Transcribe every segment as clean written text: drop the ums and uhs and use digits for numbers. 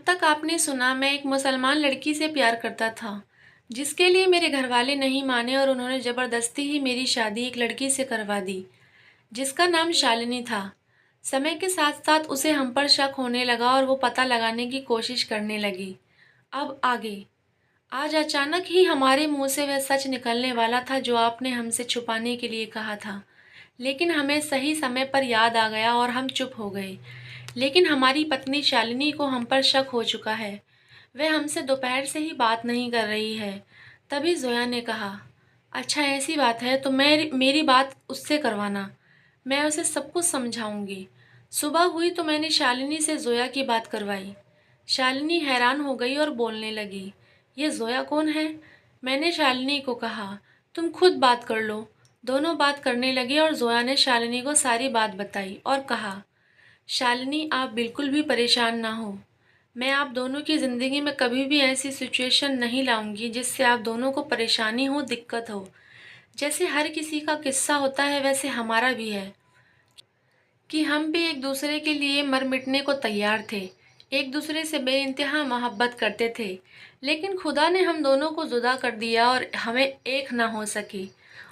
तक आपने सुना मैं एक मुसलमान लड़की से प्यार करता था, जिसके लिए मेरे घरवाले नहीं माने और उन्होंने ज़बरदस्ती ही मेरी शादी एक लड़की से करवा दी, जिसका नाम शालिनी था। समय के साथ साथ उसे हम पर शक होने लगा और वो पता लगाने की कोशिश करने लगी। अब आगे, आज अचानक ही हमारे मुंह से वह सच निकलने वाला था जो आपने हमसे छुपाने के लिए कहा था, लेकिन हमें सही समय पर याद आ गया और हम चुप हो गए। लेकिन हमारी पत्नी शालिनी को हम पर शक हो चुका है। वह हमसे दोपहर से ही बात नहीं कर रही है। तभी जोया ने कहा, अच्छा ऐसी बात है तो मेरी बात उससे करवाना, मैं उसे सब कुछ समझाऊंगी। सुबह हुई तो मैंने शालिनी से जोया की बात करवाई। शालिनी हैरान हो गई और बोलने लगी, ये जोया कौन है? मैंने शालिनी को कहा, तुम खुद बात कर लो। दोनों बात करने लगे और जोया ने शालिनी को सारी बात बताई और कहा, शालिनी आप बिल्कुल भी परेशान ना हो। मैं आप दोनों की ज़िंदगी में कभी भी ऐसी सिचुएशन नहीं लाऊंगी जिससे आप दोनों को परेशानी हो, दिक्कत हो। जैसे हर किसी का किस्सा होता है वैसे हमारा भी है कि हम भी एक दूसरे के लिए मर मिटने को तैयार थे, एक दूसरे से बेइंतहा मोहब्बत करते थे। लेकिन खुदा ने हम दोनों को जुदा कर दिया और हमें एक ना हो सकी,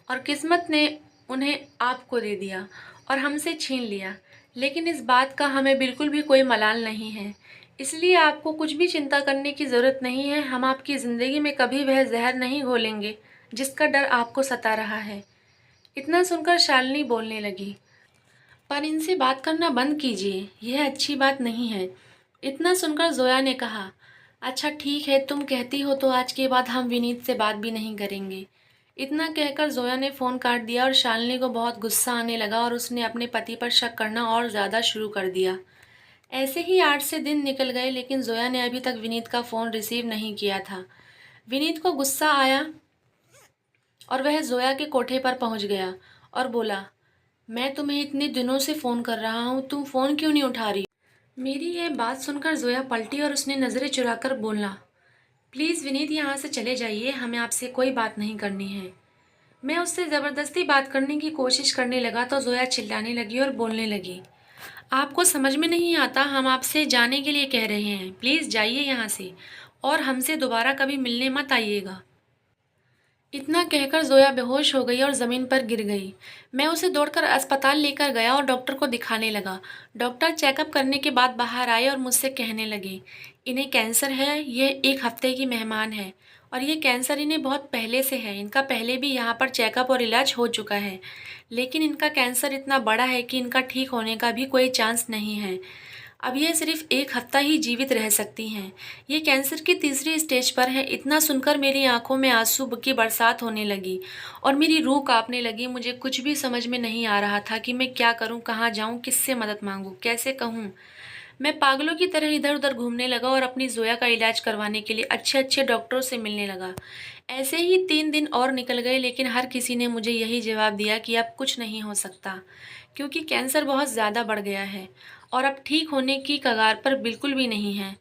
और किस्मत ने उन्हें आपको दे दिया और हमसे छीन लिया। लेकिन इस बात का हमें बिल्कुल भी कोई मलाल नहीं है, इसलिए आपको कुछ भी चिंता करने की ज़रूरत नहीं है। हम आपकी ज़िंदगी में कभी वह जहर नहीं घोलेंगे जिसका डर आपको सता रहा है। इतना सुनकर शालिनी बोलने लगी, पर इनसे बात करना बंद कीजिए, यह अच्छी बात नहीं है। इतना सुनकर जोया ने कहा, अच्छा ठीक है, तुम कहती हो तो आज के बाद हम विनीत से बात भी नहीं करेंगे। इतना कहकर जोया ने फ़ोन काट दिया और शालिनी को बहुत गुस्सा आने लगा और उसने अपने पति पर शक करना और ज़्यादा शुरू कर दिया। ऐसे ही 8 से दिन निकल गए, लेकिन जोया ने अभी तक विनीत का फ़ोन रिसीव नहीं किया था। विनीत को गुस्सा आया और वह जोया के कोठे पर पहुंच गया और बोला, मैं तुम्हें इतने दिनों से फ़ोन कर रहा हूँ, तुम फ़ोन क्यों नहीं उठा रही? मेरी यह बात सुनकर जोया पलटी और उसने नज़रें चुराकर बोला, प्लीज़ विनीत यहाँ से चले जाइए, हमें आपसे कोई बात नहीं करनी है। मैं उससे ज़बरदस्ती बात करने की कोशिश करने लगा तो जोया चिल्लाने लगी और बोलने लगी, आपको समझ में नहीं आता, हम आपसे जाने के लिए कह रहे हैं, प्लीज़ जाइए यहाँ से और हमसे दोबारा कभी मिलने मत आइएगा। इतना कहकर जोया बेहोश हो गई और ज़मीन पर गिर गई। मैं उसे दौड़कर अस्पताल लेकर गया और डॉक्टर को दिखाने लगा। डॉक्टर चेकअप करने के बाद बाहर आए और मुझसे कहने लगे, इन्हें कैंसर है, ये 1 हफ्ते की मेहमान है और ये कैंसर इन्हें बहुत पहले से है। इनका पहले भी यहाँ पर चेकअप और इलाज हो चुका है, लेकिन इनका कैंसर इतना बड़ा है कि इनका ठीक होने का भी कोई चांस नहीं है। अब ये सिर्फ 1 हफ्ता ही जीवित रह सकती हैं। ये कैंसर की तीसरी स्टेज पर है। इतना सुनकर मेरी आंखों में आंसू की बरसात होने लगी और मेरी रूह कांपने लगी। मुझे कुछ भी समझ में नहीं आ रहा था कि मैं क्या करूं, कहाँ जाऊं, किससे मदद मांगूं, कैसे कहूं। मैं पागलों की तरह इधर उधर घूमने लगा और अपनी जोया का इलाज करवाने के लिए अच्छे अच्छे डॉक्टरों से मिलने लगा। ऐसे ही 3 दिन और निकल गए, लेकिन हर किसी ने मुझे यही जवाब दिया कि अब कुछ नहीं हो सकता, क्योंकि कैंसर बहुत ज़्यादा बढ़ गया है और अब ठीक होने की कगार पर बिल्कुल भी नहीं है।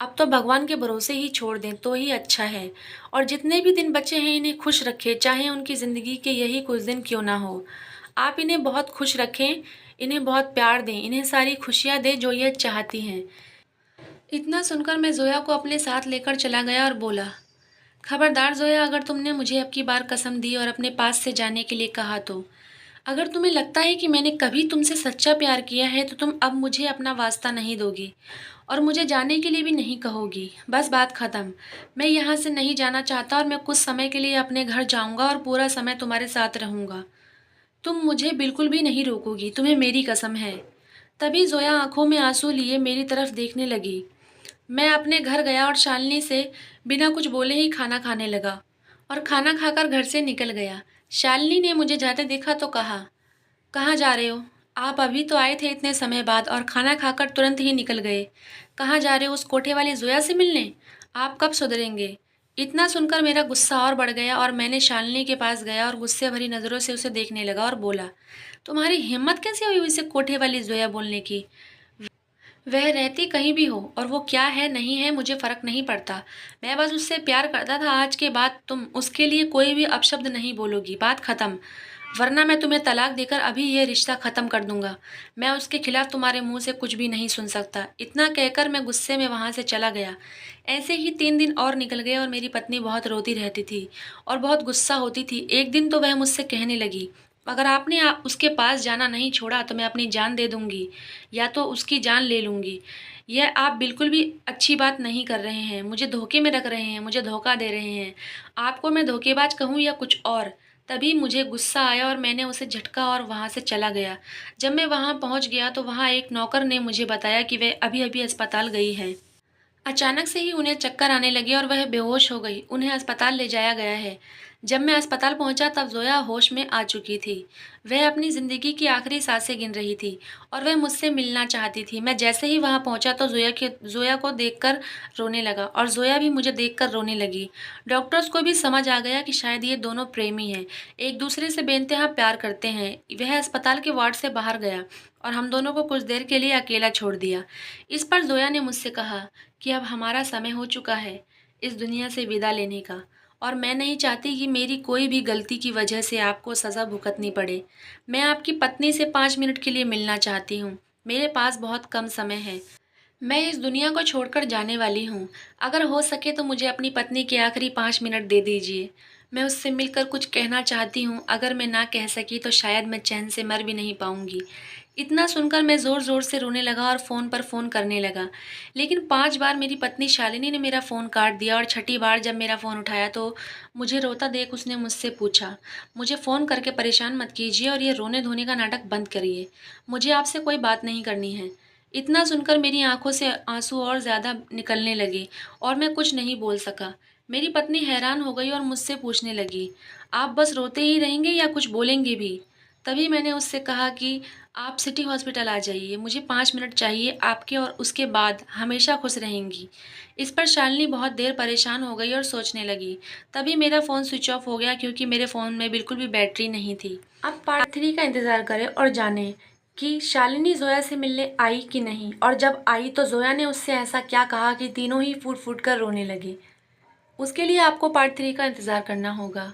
अब तो भगवान के भरोसे ही छोड़ दें तो ही अच्छा है, और जितने भी दिन बचे हैं इन्हें खुश रखें, चाहे उनकी ज़िंदगी के यही कुछ दिन क्यों ना हो। आप इन्हें बहुत खुश रखें, इन्हें बहुत प्यार दें, इन्हें सारी खुशियाँ दें जो ये चाहती हैं। इतना सुनकर मैं जोया को अपने साथ लेकर चला गया और बोला, खबरदार जोया, अगर तुमने मुझे अब की बार कसम दी और अपने पास से जाने के लिए कहा तो, अगर तुम्हें लगता है कि मैंने कभी तुमसे सच्चा प्यार किया है तो तुम अब मुझे अपना वास्ता नहीं दोगी और मुझे जाने के लिए भी नहीं कहोगी। बस बात ख़त्म। मैं यहाँ से नहीं जाना चाहता और मैं कुछ समय के लिए अपने घर जाऊँगा और पूरा समय तुम्हारे साथ रहूँगा। तुम मुझे बिल्कुल भी नहीं रोकोगी, तुम्हें मेरी कसम है। तभी जोया आंखों में आंसू लिए मेरी तरफ देखने लगी। मैं अपने घर गया और शालिनी से बिना कुछ बोले ही खाना खाने लगा और खाना खाकर घर से निकल गया। शालिनी ने मुझे जाते देखा तो कहा, कहाँ जा रहे हो? आप अभी तो आए थे इतने समय बाद और खाना खाकर तुरंत ही निकल गए। कहाँ जा रहे हो? उस कोठे वाली जोया से मिलने? आप कब सुधरेंगे? इतना सुनकर मेरा गुस्सा और बढ़ गया और मैंने शालिनी के पास गया और गुस्से भरी नज़रों से उसे देखने लगा और बोला, तुम्हारी हिम्मत कैसे हुई उसे कोठे वाली जोया बोलने की? वह रहती कहीं भी हो और वो क्या है नहीं है मुझे फ़र्क नहीं पड़ता। मैं बस उससे प्यार करता था। आज के बाद तुम उसके लिए कोई भी अपशब्द नहीं बोलोगी, बात ख़त्म। वरना मैं तुम्हें तलाक देकर अभी ये रिश्ता ख़त्म कर दूंगा। मैं उसके खिलाफ तुम्हारे मुंह से कुछ भी नहीं सुन सकता। इतना कहकर मैं गुस्से में वहाँ से चला गया। ऐसे ही 3 दिन और निकल गए और मेरी पत्नी बहुत रोती रहती थी और बहुत गुस्सा होती थी। एक दिन तो वह मुझसे कहने लगी, अगर आपने उसके पास जाना नहीं छोड़ा तो मैं अपनी जान दे दूंगी या तो उसकी जान ले लूंगी। यह आप बिल्कुल भी अच्छी बात नहीं कर रहे हैं, मुझे धोखे में रख रहे हैं, मुझे धोखा दे रहे हैं। आपको मैं धोखेबाज कहूँ या कुछ और। तभी मुझे गुस्सा आया और मैंने उसे झटका और वहाँ से चला गया। जब मैं वहाँ पहुँच गया तो वहाँ एक नौकर ने मुझे बताया कि वह अभी अभी अस्पताल गई है। अचानक से ही उन्हें चक्कर आने लगे और वह बेहोश हो गई। उन्हें अस्पताल ले जाया गया है। जब मैं अस्पताल पहुंचा तब जोया होश में आ चुकी थी। वह अपनी ज़िंदगी की आखिरी सांसें गिन रही थी और वह मुझसे मिलना चाहती थी। मैं जैसे ही वहां पहुंचा तो जोया को देखकर रोने लगा और जोया भी मुझे देखकर रोने लगी। डॉक्टर्स को भी समझ आ गया कि शायद ये दोनों प्रेमी हैं, एक दूसरे से बेइंतहा प्यार करते हैं। वह अस्पताल के वार्ड से बाहर गया और हम दोनों को कुछ देर के लिए अकेला छोड़ दिया। इस पर जोया ने मुझसे कहा कि अब हमारा समय हो चुका है इस दुनिया से विदा लेने का, और मैं नहीं चाहती कि मेरी कोई भी गलती की वजह से आपको सज़ा भुगतनी पड़े। मैं आपकी पत्नी से 5 मिनट के लिए मिलना चाहती हूँ। मेरे पास बहुत कम समय है। मैं इस दुनिया को छोड़कर जाने वाली हूँ। अगर हो सके तो मुझे अपनी पत्नी के आखिरी 5 मिनट दे दीजिए। मैं उससे मिलकर कुछ कहना चाहती हूँ। अगर मैं ना कह सकी तो शायद मैं चैन से मर भी नहीं पाऊंगी। इतना सुनकर मैं ज़ोर ज़ोर से रोने लगा और फ़ोन पर फ़ोन करने लगा। लेकिन 5 बार मेरी पत्नी शालिनी ने मेरा फ़ोन काट दिया और छठी बार जब मेरा फ़ोन उठाया तो मुझे रोता देख उसने मुझसे पूछा, मुझे फ़ोन करके परेशान मत कीजिए और ये रोने धोने का नाटक बंद करिए। मुझे आपसे कोई बात नहीं करनी है। इतना सुनकर मेरी आंखों से आंसू और ज़्यादा निकलने लगे और मैं कुछ नहीं बोल सका। मेरी पत्नी हैरान हो गई और मुझसे पूछने लगी, आप बस रोते ही रहेंगे या कुछ बोलेंगे भी? तभी मैंने उससे कहा कि आप सिटी हॉस्पिटल आ जाइए, मुझे 5 मिनट चाहिए आपके और उसके बाद हमेशा खुश रहेंगी। इस पर शालिनी बहुत देर परेशान हो गई और सोचने लगी। तभी मेरा फ़ोन स्विच ऑफ हो गया क्योंकि मेरे फ़ोन में बिल्कुल भी बैटरी नहीं थी। अब पार्ट 3 का इंतज़ार करें और जानें कि शालिनी जोया से मिलने आई कि नहीं, और जब आई तो जोया ने उससे ऐसा क्या कहा कि तीनों ही फूट फूट कर रोने लगे। उसके लिए आपको पार्ट 3 का इंतज़ार करना होगा।